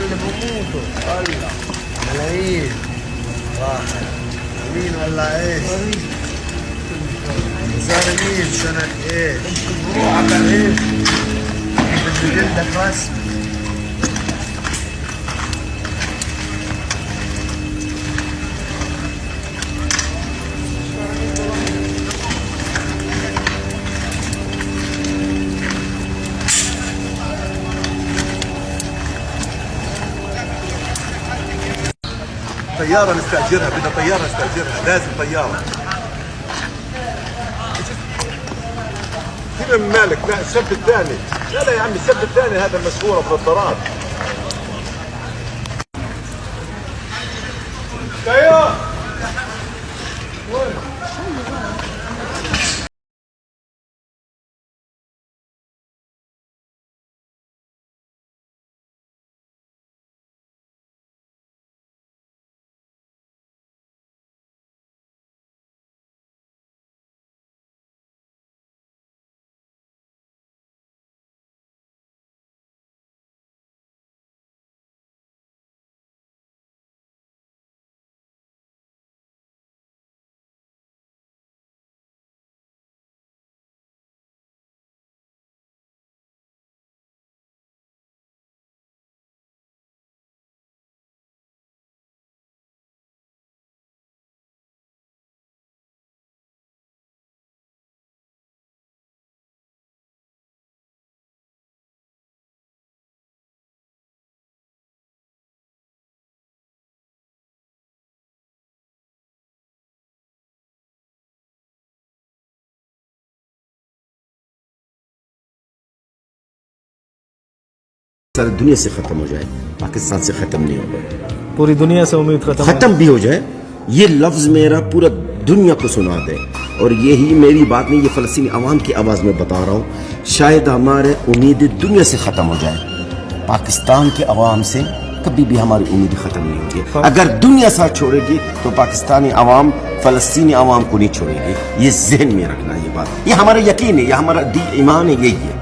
اللي بموتوا والله ملايين واحد مين ولا ايش؟ ظالمين سنة ايش؟ روحك ايش؟ بدي جلدك رسمي. طيارة نستأجرها، بدنا طيارة نستأجرها، لازم طيارة. سيبنا من مالك، لا الشاب الثاني، لا يا عمي الشاب الثاني هذا المشهور ابو الضرات. ايوه सारी दुनिया से खत्म हो जाए, पाकिस्तान से खत्म नहीं होगा। पूरी दुनिया से उम्मीद खत्म भी हो जाए, ये लफ्ज मेरा पूरा दुनिया को सुना दे। और यही मेरी बात नहीं, ये फ़लस्तीनी अवाम की आवाज़ में बता रहा हूँ। शायद हमारे उम्मीदें दुनिया से ख़त्म हो जाए, पाकिस्तान के अवाम से कभी भी हमारी उम्मीदें ख़त्म नहीं होगी। अगर दुनिया साथ छोड़ेगी तो पाकिस्तानी अवाम फ़लस्तीनी अवाम को नहीं छोड़ेगी। ये जहन में रखना, ये बात, ये हमारा यकीन है, ये हमारा ईमान है, यही है।